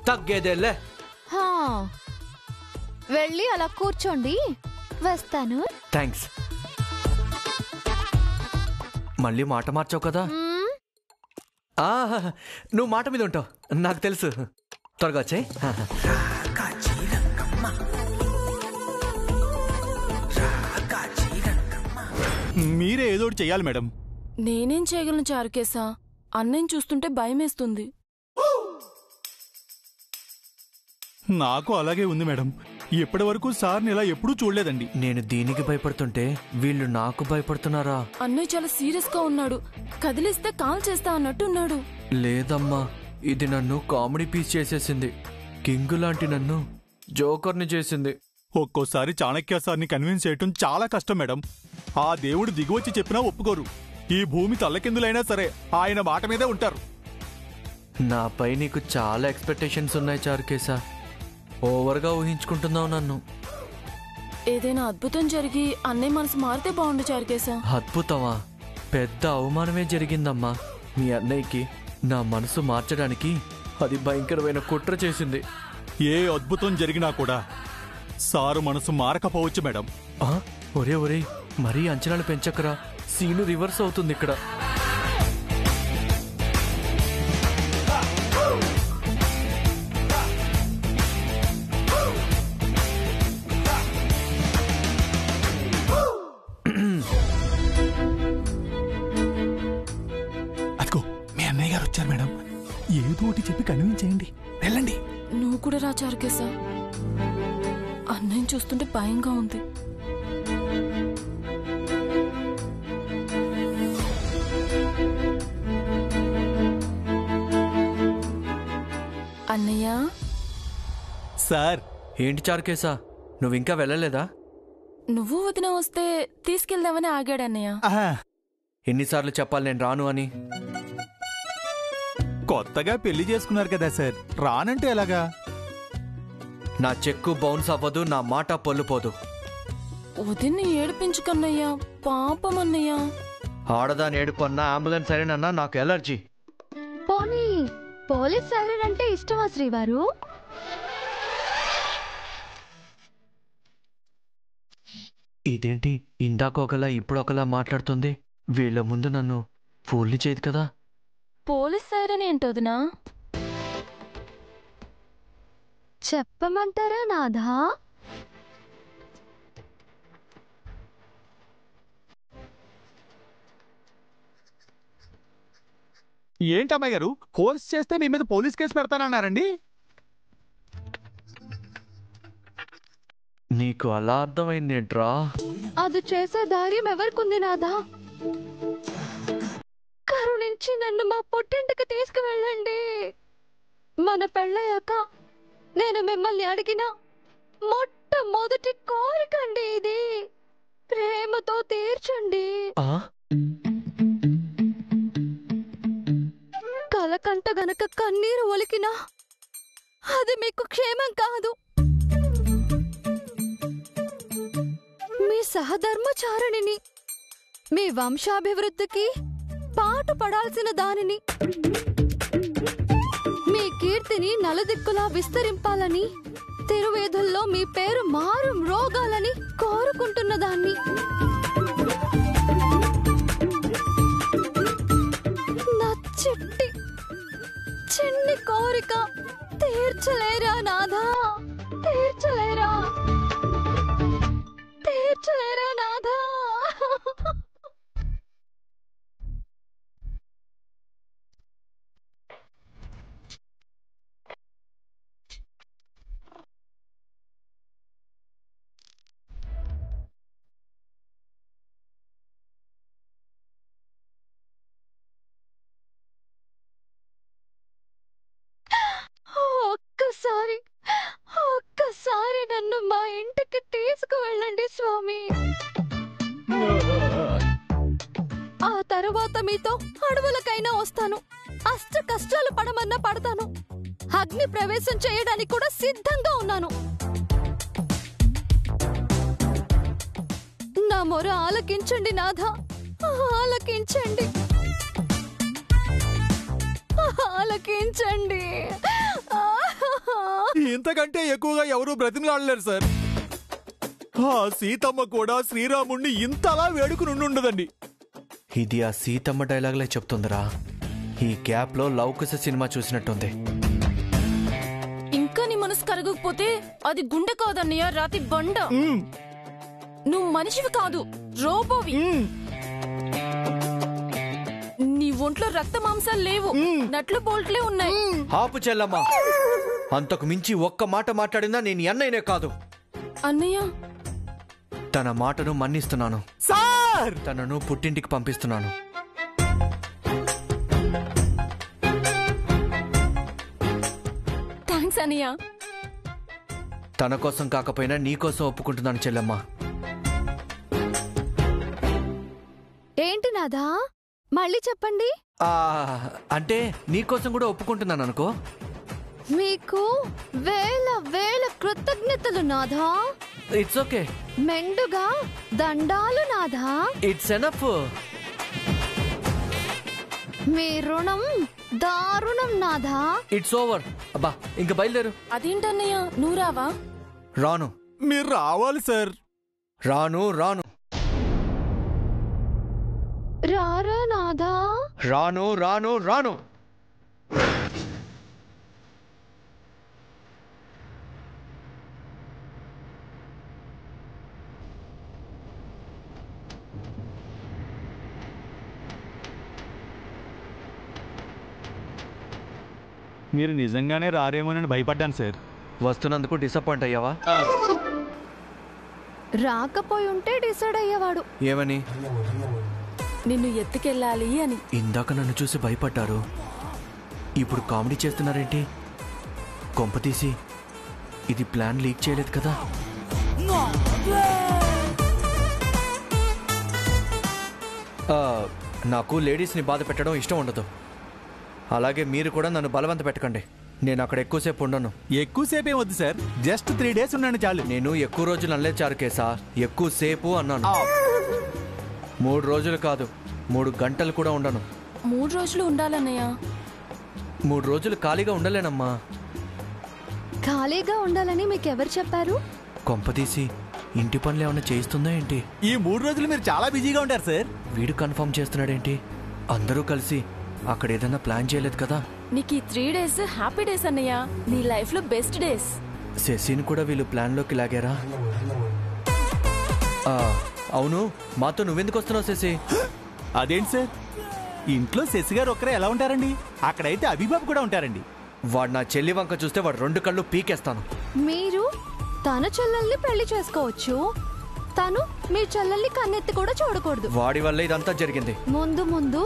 తగ్గేదేలే. వెళ్ళి అలా కూర్చోండి, వస్తాను. థ్యాంక్స్. మళ్ళీ మాట మార్చావు కదా. నువ్వు మాట మీద ఉంటావు, నాకు తెలుసు. త్వరగా వచ్చాయి. మీరే ఏదో ఒకటి చెయ్యాలి మేడం. నేనేం చేయగలను చారుకేశా? అన్నయ్యని చూస్తుంటే భయమేస్తుంది. నాకు అలాగే ఉంది మేడం. ఇప్పటి వరకు సార్ని ఇలా ఎప్పుడూ చూడలేదండి. నేను దీనికి భయపడుతుంటే వీళ్ళు నాకు భయపడుతున్నారా? అన్నయ్య చాలా సీరియస్ గా ఉన్నాడు. కదిలిస్తే కాల్ చేస్తా అన్నట్టు ఉన్నాడు. లేదమ్మా, ఇది నన్ను కామెడీ పీస్ చేసేసింది. కింగ్ లాంటి నన్ను జోకర్ని చేసింది. ఒక్కోసారి చాణక్య సార్ని కన్విన్స్ చేయటం చాలా కష్టం మేడం. ఆ దేవుడు దిగువచ్చి చెప్పినా ఒప్పుకోరు. ఈ భూమి తల్లకిందులైనా సరే ఆయన మాట మీదే ఉంటారు. నాపై నీకు చాలా ఎక్స్పెక్టేషన్స్ ఉన్నాయి చారుకేశా. ఓవర్గా ఊహించుకుంటున్నావు నన్ను. ఏదైనా అద్భుతం జరిగి అన్నయ్య మనసు మారితే బాగుండు చారుకేశా. అద్భుతమా? పెద్ద అవమానమే జరిగిందమ్మా. మీ అన్నయ్యకి నా మనసు మార్చడానికి అది భయంకరమైన కుట్ర చేసింది. ఏ అద్భుతం జరిగినా కూడా సారు మనసు మారకపోవచ్చు మేడం. ఒరే ఒరే, మరీ అంచనాలు పెంచకరా. సీను రివర్స్ అవుతుంది ఇక్కడ. అదిగో మీ అన్నయ్య గారు వచ్చారు మేడం. ఏదో ఒకటి చెప్పి కన్విన్స్ చేయండి. వెళ్ళండి. నువ్వు కూడా రా చారుకేశా. అన్నయ్యని చూస్తుంటే భయంగా ఉంది. అన్నయ్య. సార్. ఏంటి చారుకేశా, నువ్వు ఇంకా వెళ్ళలేదా? నువ్వు వదిన వస్తే తీసుకెళ్దామని ఆగాడు అన్నయ్య. ఎన్నిసార్లు చెప్పాలి నేను రాను అని? కొత్తగా పెళ్లి చేసుకున్నారు కదా సార్, రానంటే ఎలాగా? నా చెక్కు బౌన్స్ అవ్వదు, నా మాట పొల్లుపోదు. వదిన్ని ఏడిపించుకన్నయ్యా, పాపం అన్నయ్య. ఆడదాని ఏడుపు అన్నా, అంబులెన్స్ సైరన్ అన్నా నాకు ఎలర్జీ. పోనీ పోలీస్ సైరన్ అంటే ఇష్టమా శ్రీవారు? ఇదేంటి ఇందాక ఒకలా ఇప్పుడు ఒకలా మాట్లాడుతుంది? వీళ్ళ ముందు నన్ను ఫూల్ని చేయదు కదా. పోలీస్ సైరన్ ఏంటోదినా? చెప్పమంటారా నాథా? ఏంటమ్మాయి గారు, ఫోర్స్ చేస్తే మీ మీద పోలీస్ కేసు పెడతానన్నారండి. నీకు అలా అర్థమైందేంట్రా? అది చేసే ధైర్యం ఎవరికుంది నాథా? కరుణించి నన్ను మా పుట్టింటికి తీసుకువెళ్ళండి. మన పెళ్ళయ్యాక నేను మిమ్మల్ని అడిగిన మొట్టమొదటి కోరికండి ఇది. ప్రేమతో తీర్చండి. కలకంట గనక కన్నీరు ఒలికినా అది మీకు క్షేమం కాదు. మీ సహధర్మచారిణిని, మీ వంశాభివృద్ధికి పాటు పడాల్సిన దానిని, మీ కీర్తిని నలుదిక్కులా విస్తరింపాలని, తిరువేధుల్లో మీ పేరు మారు మ్రోగాలని కోరుకుంటున్న దాన్ని. నా చిన్ని కోరిక తీర్చలేరా నాథా? తీర్చలేరా? తీర్చలేరా నాథా? ఒక్కసారి నన్ను మా ఇంటికి తీసుకువెళ్ళండి స్వామి. ఆ తరువాత మీతో అడవులకైనా వస్తాను. అష్ట కష్టాలు పడమన్నా పడతాను. అగ్ని ప్రవేశం చేయడానికి కూడా సిద్ధంగా ఉన్నాను. నా మొర ఆలకించండి నాథా, ఆలకించండి, ఆలకించండి. ఇంతకంటే ఎక్కువగా ఎవరూ బ్రతిమలాడలేరు సార్. ఆ సీతమ్మ కూడా శ్రీరాముణ్ణి ఇంతలా వేడుకుని ఉండదండి. ఇది ఆ సీతమ్మ డైలాగ్లే చెప్తుందిరా. ఈ గ్యాప్ లో లౌకుశ సినిమా చూసినట్టుంది. ఇంకా నీ మనసు కరగకపోతే అది గుండె కాదన్నయ్య, రాతి బండ. నువ్వు మనిషివి కాదు, రోబోవి. నీ ఒంట్లో రక్త మాంసాలు లేవు, నట్లు బోల్ట్లే ఉన్నాయి. ఆపు చెల్లమ్మా. అంతకు మించి ఒక్క మాట మాట్లాడినా నేను అన్నయ్యనే కాదు. అన్నయ్య, తన మాటను మన్నిస్తున్నాను సార్. తనను పుట్టింటికి పంపిస్తున్నాను. థ్యాంక్స్ అన్నయ్య. తన కోసం కాకపోయినా నీ కోసం ఒప్పుకుంటున్నాను చెల్లెమ్మ. ఏంటి నాదా, మళ్ళీ చెప్పండి. అంటే నీకోసం కూడా ఒప్పుకుంటున్నాను అనుకో. మీకు వేల వేల కృతజ్ఞతలు నాదా. It's okay. మెండుగా దండాలు నాదా. It's enough. మీ రుణం దారుణం నాదా. It's over. అబ్బా ఇంక బయలుదేరు. అదేంటన్నయ్య, నువ్వు రావా? రాను. మీరు రావాలి సార్. రాను రాను రారా నాదా. రాను రాను రాను. మీరు నిజంగానే రారేమోనని భయపడ్డాను సార్. వస్తున్నందుకు డిసప్పాయింట్ అయ్యావా? రాకపోయి ఉంటే డిసైడ్ అయ్యేవాడు. ఏమని? నిన్ను ఎత్తుకెళ్ళాలి అని. ఇందాక నన్ను చూసి భయపడ్డారు, ఇప్పుడు కామెడీ చేస్తున్నారేంటి? కొంపతీసి ఇది ప్లాన్ లీక్ చేయలేదు కదా? నాకు లేడీస్ని బాధ పెట్టడం ఇష్టం ఉండదు. అలాగే మీరు కూడా నన్ను బలవంత పెట్టకండి. నేను అక్కడ ఎక్కువసేపు ఉండను. ఎక్కువసేపు ఏం వద్దు సార్, జస్ట్ 3 days ఉన్నాను చాలు. నేను ఎక్కువ రోజులు అనలేదు చారుకేసా, ఎక్కువసేపు అన్నాను. 3 రోజులు కాదు, 3 గంటలు కూడా ఉండను. 3 రోజులు ఉండాలన్నయ్య. 3 రోజులు ఖాళీగా ఉండలేనమ్మా. ఖాళీగా ఉండాలని మీకెవరు చెప్పారు? కొంపతీసి ఇంటి పనులు ఏమైనా చేయిస్తుందా ఏంటి? ఈ 3 రోజులు మీరు చాలా బిజీగా ఉంటారు సార్. వీడు కన్ఫర్మ్ చేస్తున్నాడేంటి? అందరూ కలిసి అక్కడ ఏదైనా ప్లాన్ చేయలేదు కదా? నీకు ఈ 3 days హ్యాపీ డేస్ అన్నయ్య, నీ లైఫ్ లో బెస్ట్ డేస్. శశిని కూడా వీళ్ళు ప్లాన్లోకి లాగారా? అవును, మాతో నువ్వెందుకు వస్తున్నావు శశి? అదేంటి సార్, ఇంట్లో శశి గారు ఒక్కరే ఎలా ఉంటారండి? అక్కడైతే అభిబాబు కూడా ఉంటారండి. వాడు నా చెల్లి వంక చూస్తే వాడు 2 కళ్ళు పీకేస్తాను. మీరు తన చెల్లెల్ని పెళ్లి చేసుకోవచ్చు, తను మీ చెల్లెల్ని కన్నెత్తి కూడా చూడకూడదు. వాడి వల్ల ఇదంతా జరిగింది. ముందు ముందు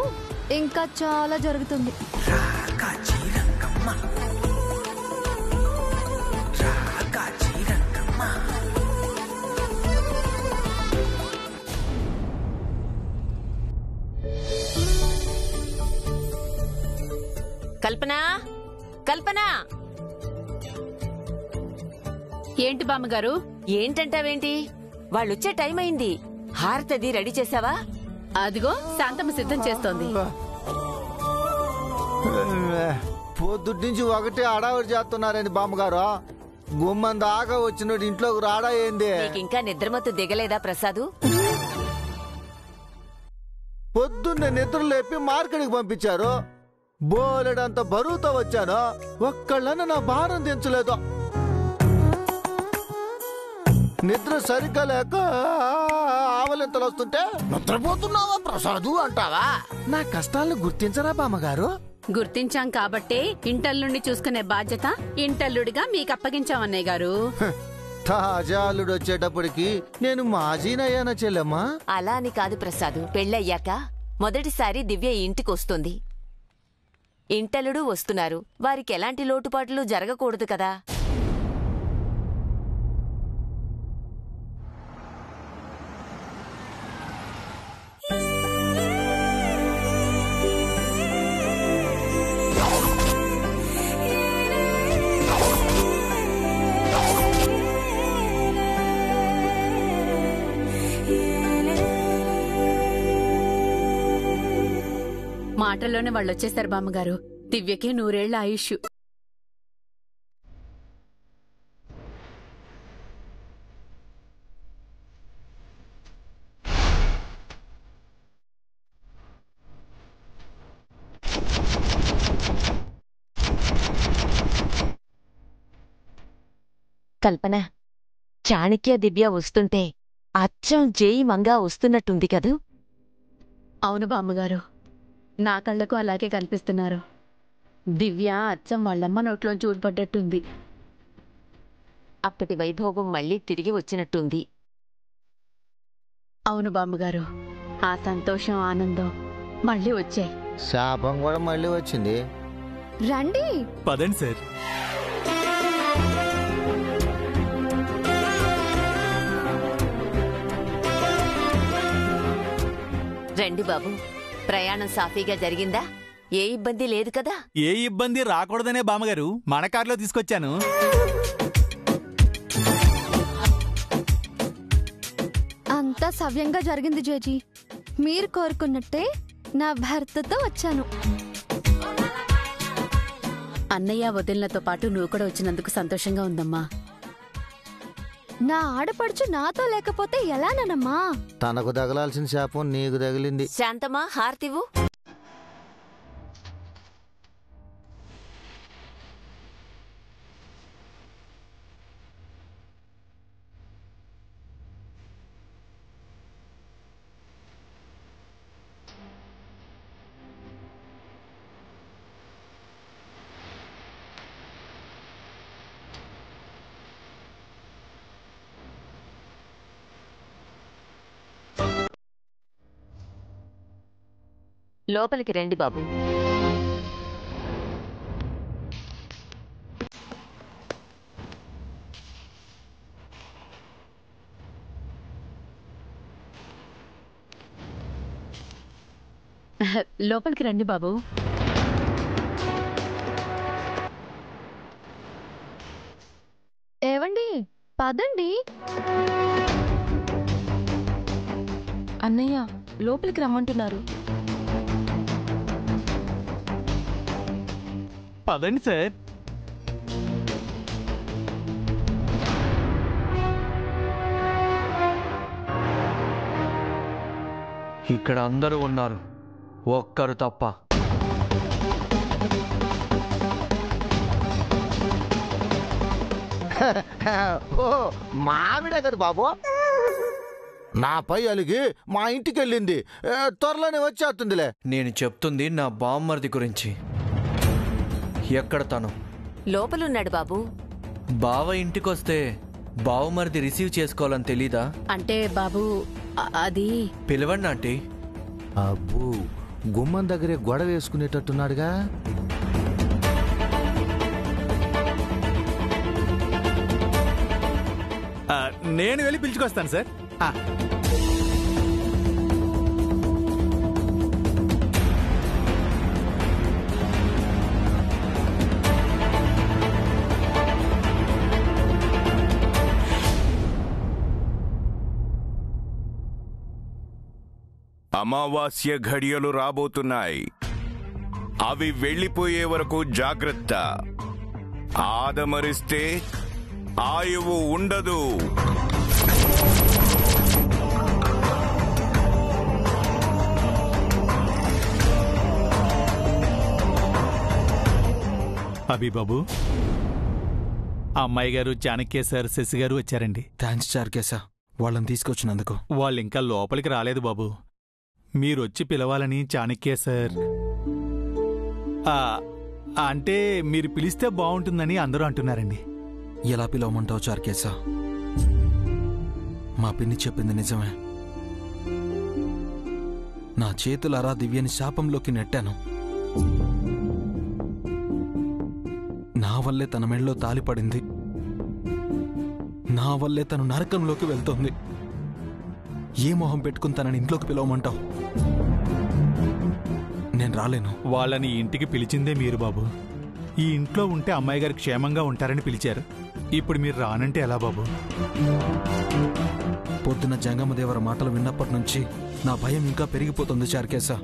ఇంకా చాలా జరుగుతుంది. కల్పన, కల్పన. ఏంటి బామ్మగారు? ఏంటంటావేంటి? వాళ్ళొచ్చే టైం అయింది. హారతది రెడీ చేసావా? అదిగో శాంతమ్మ సిద్ధం చేస్తోంది. పొద్దున్నుంచి ఒకటే అడావిడి చేస్తున్నారండి బామ్మగారు. గుమ్మం దాకా వచ్చినట్టు ఇంట్లోకి రాడా ఏంది? నీకింకా నిద్రమత్తు దిగలేదా ప్రసాదు? పొద్దున్నే నిద్ర లేపి మార్కెట్కి పంపించారు. బోలెడంత బరువుతో వచ్చాను, ఒక్కళ్ళన్న నా భారం దించలేదు. నిద్ర సరిగ్గా లేక ఆవలింతలు వస్తుంటే నిద్రపోతున్నావా ప్రసాదు అంటావా? నా కష్టాలను గుర్తించరా బామ్మగారు? గుర్తించాం కాబట్టే ఇంటల్లుండి చూసుకునే బాధ్యత ఇంటల్లుడిగా మీకు అప్పగించామన్నయ్య గారు. తాజా అల్లుడు వచ్చేటప్పటికి నేను మాజీనయ్యానా చెల్లెమ్మా? అలా అని కాదు ప్రసాదు, పెళ్ళయ్యాక మొదటిసారి దివ్య ఇంటికొస్తుంది. ఇంటలుడు వస్తున్నారు, వారికి ఎలాంటి లోటుపాట్లు జరగకూడదు కదా. మాటల్లోనే వాళ్ళు వచ్చేసారు బామ్మగారు. దివ్యకి 100 ఏళ్ల ఆయుష్. కల్పన, చాణక్య దివ్య వస్తుంటే అచ్చం జేయి మంగా వస్తున్నట్టుంది కదూ? అవును బామ్మగారు, నా కళ్ళకు అలాగే కనిపిస్తున్నారు. దివ్య అచ్చం వాళ్ళమ్మ నోట్లోంచి ఊడిపడ్డట్టుంది. అప్పటి వైభోగం మళ్ళీ తిరిగి వచ్చినట్టుంది. అవును బామ్మగారు, ఆ సంతోషం ఆనందం మళ్ళీ వచ్చాయి. శాపం కూడా మళ్ళీ వచ్చింది. రండి. పదండి సార్. రండి బాబు, ప్రయాణం సాఫీగా జరిగిందా? ఏ ఇబ్బంది లేదు కదా? ఏ ఇబ్బంది రాకూడదనే బామ్మగారు మన కారులో తీసుకొచ్చాను. అంతా సవ్యంగా జరిగింది జేజీ. మీరు కోరుకున్నట్టే నా భర్తతో వచ్చాను. అన్నయ్య వదిలినతో పాటు నువ్వు కూడా వచ్చినందుకు సంతోషంగా ఉందమ్మా. నా ఆడపడుచు నాతో లేకపోతే ఎలానమ్మా? తనకు తగలాల్సిన శాపం నీకు తగిలింది. శాంతమా, హారతివు. లోపలికి రండి బాబు. లోపలికి రండి బాబు. ఏవండి, పదండి. అన్నయ్య లోపలికి రమ్మంటున్నారు. పదండి సార్. ఇక్కడ అందరూ ఉన్నారు, ఒక్కరు తప్ప. ఓ మావిడే కదా బాబు. నాపై అలిగి మా ఇంటికి వెళ్ళింది. త్వరలోనే వచ్చేస్తుందిలే. నేను చెప్తుంది నా బామ్మర్ది గురించి. ఎక్కడ తను? లోపలున్నాడు బాబు. బావ ఇంటికొస్తే బావమరిది రిసీవ్ చేసుకోవాలని తెలీదా? అంటే బాబు అది పిలవండి ఆంటీ. అబ్బో, గుమ్మం దగ్గరే గొడవ వేసుకునేటట్టున్నాడుగా. నేను వెళ్ళి పిలుచుకొస్తాను సార్. అమావాస్య ఘడియలు రాబోతున్నాయి. అవి వెళ్ళిపోయే వరకు జాగ్రత్త. ఆదమరిస్తే ఆయువు ఉండదు. అభిబాబు, అమ్మాయి గారు, చాణక్య సార్, శశి గారు వచ్చారండి. థ్యాంక్స్ చార్కేశా, వాళ్ళని తీసుకొచ్చినందుకు. వాళ్ళు ఇంకా లోపలికి రాలేదు బాబు. మీరొచ్చి పిలవాలని చాణక్య సార్. అంటే మీరు పిలిస్తే బాగుంటుందని అందరూ అంటున్నారండి. ఎలా పిలవమంటావు చార్కేశా? మా పిన్ని చెప్పింది నిజమే. నా చేతులారా దివ్యని శాపంలోకి నెట్టాను. నా వల్లే తన మెళ్ళలో తాలిపడింది. నా వల్లే తను నరకంలోకి వెళ్తోంది. ఏ మొహం పెట్టుకుని తనని ఇంట్లోకి పిలవమంటావు? నేను రాలేను. వాళ్ళని ఇంటికి పిలిచిందే మీరు బాబు. ఈ ఇంట్లో ఉంటే అమ్మాయి గారు క్షేమంగా ఉంటారని పిలిచారు. ఇప్పుడు మీరు రానంటే ఎలా బాబు? పొద్దున జంగమదేవర మాటలు విన్నప్పటి నుంచి నా భయం ఇంకా పెరిగిపోతుంది చార్కేశా.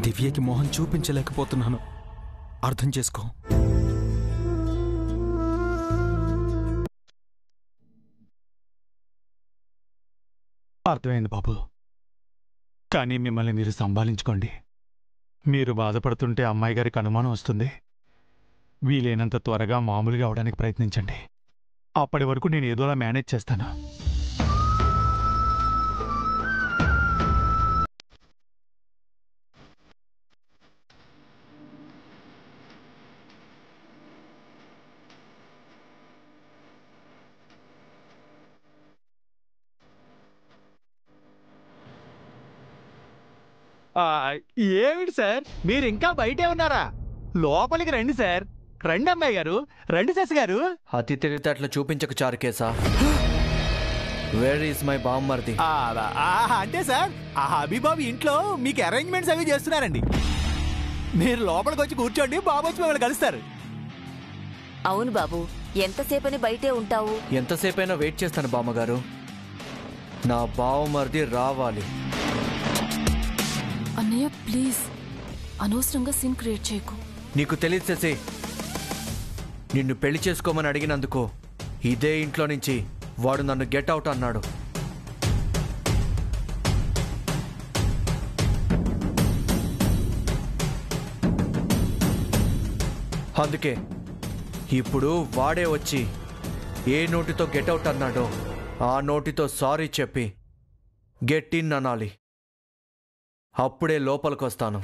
దివ్యకి మోహన్ చూపించలేకపోతున్నాను. అర్థం చేసుకో. అర్థమైంది బాబు. కానీ మిమ్మల్ని మీరు సంభాళించుకోండి. మీరు బాధపడుతుంటే అమ్మాయి గారికి అనుమానం వస్తుంది. వీలైనంత త్వరగా మామూలుగా అవడానికి ప్రయత్నించండి. అప్పటి వరకు నేను ఏదోలా మేనేజ్ చేస్తాను. ఏమిటి సార్, మీరు ఇంకా బయటే ఉన్నారా? లోపలికి రండి సార్. రండి అమ్మాయి గారు, రండి శశి గారు. అతి తెలివితేటలు చూపించకు చారుకేశా. వేర్ ఈస్ మై బామ్మర్ది? అంటే సార్, ఆ హబీబాబు ఇంట్లో మీకు అరేంజ్మెంట్స్ అవి చేస్తున్నారండి. మీరు లోపలికి వచ్చి కూర్చోండి, బాబు వచ్చి మిమ్మల్ని కలుస్తారు. అవును బాబు, ఎంతసేపని బయటే ఉంటావు? ఎంతసేపైనా వెయిట్ చేస్తాను బామ్మగారు. నా బావమర్ది రావాలి. అన్నయ్య ప్లీజ్, అనవసరంగా సీన్ క్రియేట్ చేయకు. నీకు తెలియదు శశి, నిన్ను పెళ్లి చేసుకోమని అడిగినందుకు ఇదే ఇంట్లో నుంచి వాడు నన్ను గెట్ అవుట్ అన్నాడు. అందుకే ఇప్పుడు వాడే వచ్చి ఏ నోటితో గెట్ అవుట్ అన్నాడో ఆ నోటితో సారీ చెప్పి గెట్ ఇన్ అనాలి. అప్పుడే లోపలికొస్తాను.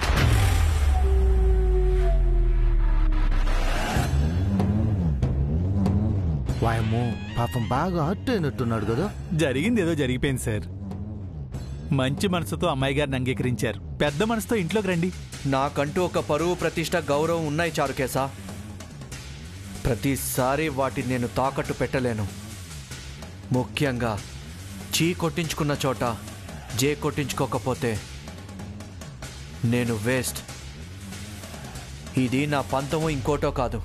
వాయమ్మో, పాపం బాగా హర్ట్ అయినట్టున్నాడు కదా. జరిగింది ఏదో జరిగిపోయింది సార్. మంచి మనసుతో అమ్మాయి గారిని అంగీకరించారు. పెద్ద మనసుతో ఇంట్లోకి రండి. నాకంటూ ఒక పరువు, ప్రతిష్ట, గౌరవం ఉన్నాయి చారుకేశా. ప్రతిసారి వాటిని నేను తాకట్టు పెట్టలేను. ముఖ్యంగా చీ కొట్టించుకున్న చోట జే కొట్టించుకోకపోతే నేను వేస్ట్. ఇది నా పంతము ఇంకోటో కాదు,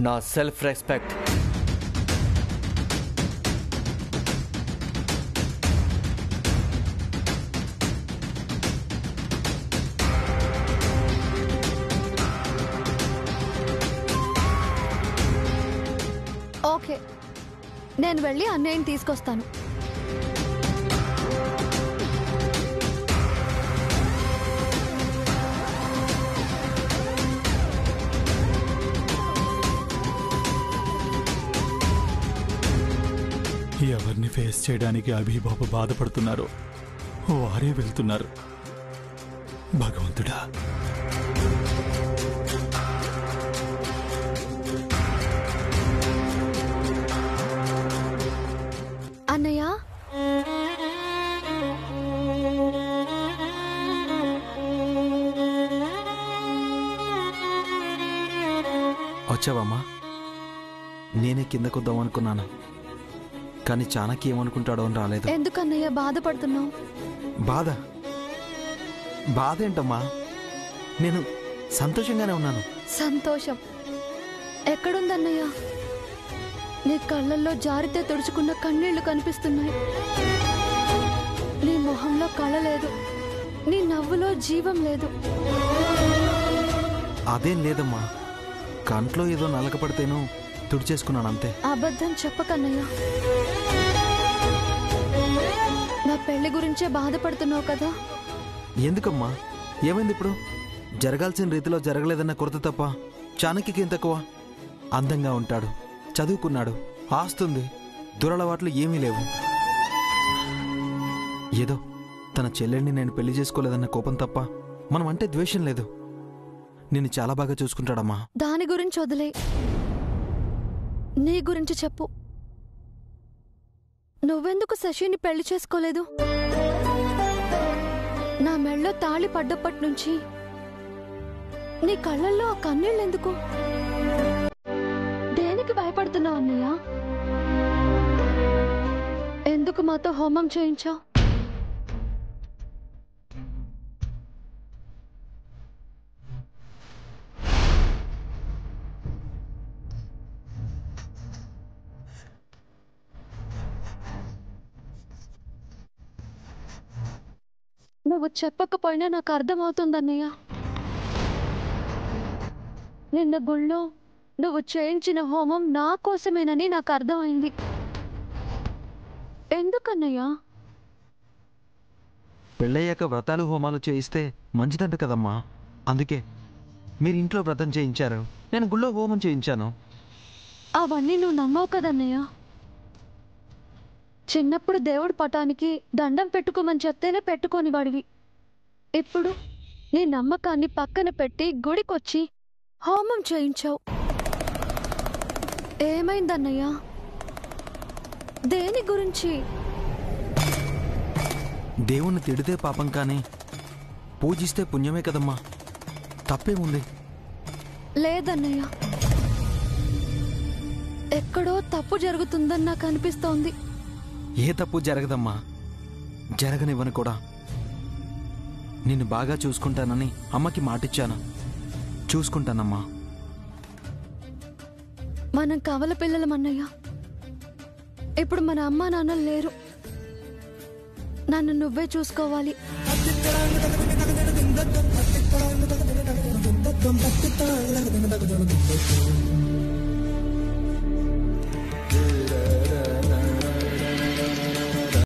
నా సెల్ఫ్ రెస్పెక్ట్. ఓకే, నేను వెళ్ళి అన్నయ్యని తీసుకొస్తాను. ఎవరిని ఫేస్ చేయడానికి అభిబాబు బాధపడుతున్నారో వారే వెళ్తున్నారు. భగవంతుడా. అన్నయ్య, వచ్చావమ్మా? నేనే కిందకొద్దాం అనుకున్నాను, కానీ చాణక్య ఏమనుకుంటాడో అని రాలేదు. ఎందుకన్నయ్య బాధపడుతున్నావు? బాధ బాధ ఏంటమ్మా? నేను సంతోషంగానే ఉన్నాను. సంతోషం ఎక్కడుందన్నయ్య? నీ కళ్ళల్లో జారితే తుడుచుకున్న కన్నీళ్లు కనిపిస్తున్నాయి. నీ మొహంలో కళ లేదు, నీ నవ్వులో జీవం లేదు. అదేం లేదమ్మా, కంట్లో ఏదో నలకపడితేనూ తుడిచేసుకున్నాను అంతే. అబద్ధం చెప్పకన్నయ్య. నా పెళ్లి గురించే బాధపడుతున్నావు కదా? ఎందుకమ్మా? ఏమైంది ఇప్పుడు? జరగాల్సిన రీతిలో జరగలేదన్న కొరత తప్ప చాణక్యకి ఏం తక్కువ? అందంగా ఉంటాడు, చదువుకున్నాడు, ఆస్తుంది, దురలవాట్లు ఏమీ లేవు. ఏదో తన చెల్లెల్ని నేను పెళ్లి చేసుకోలేదన్న కోపం తప్ప మనం అంటే ద్వేషం లేదు. నిన్ను చాలా బాగా చూసుకుంటాడమ్మా. దాని గురించి వదిలే, నీ గురించి చెప్పు. నువ్వెందుకు శశిని పెళ్లి చేసుకోలేదు? నా మెళ్ళో తాళి పడ్డప్పటి నుంచి నీ కళ్ళల్లో ఆ కన్నీళ్ళెందుకు? దేనికి భయపడుతున్నావు అన్నయ్య? ఎందుకు మాతో హోమం చేయించావు? నువ్వు చెప్పకపోయినా నాకు అర్థమవుతుందన్నయ్య. నిన్న గుళ్ళో నువ్వు చేయించిన హోమం నా కోసమేనని నాకు అర్థమైంది. ఎందుకన్నయ్యా? పెళ్ళయ్యాక వ్రతాలు హోమాలు చేయిస్తే మంచిదంట కదమ్మా. అందుకే మీరు ఇంట్లో వ్రతం చేయించారు, నేను గుళ్ళో హోమం చేయించాను. అవన్నీ నువ్వు నమ్మవు కదన్నయ్య. చిన్నప్పుడు దేవుడి పటానికి దండం పెట్టుకోమని చెప్తేనే పెట్టుకోని వాడివి. ఇప్పుడు నీ నమ్మకాన్ని పక్కన పెట్టి గుడికొచ్చి హోమం చేయించావు. ఏమైందన్నయ్య? దేని గురించి? దేవుణ్ణి తిడితే పాపం కానీ పూజిస్తే పుణ్యమే కదమ్మా, తప్పేముంది? లేదన్నయ్య, ఎక్కడో తప్పు జరుగుతుందని నాకు అనిపిస్తోంది. ఏ తప్పు జరగదమ్మా, జరగనివ్వను కూడా. నిన్ను బాగా చూసుకుంటానని అమ్మకి మాటిచ్చాను, చూసుకుంటానమ్మా. మనం కవల పిల్లలమన్నయ్య. ఇప్పుడు మన అమ్మా నాన్నలు లేరు. నన్ను నువ్వే చూసుకోవాలి.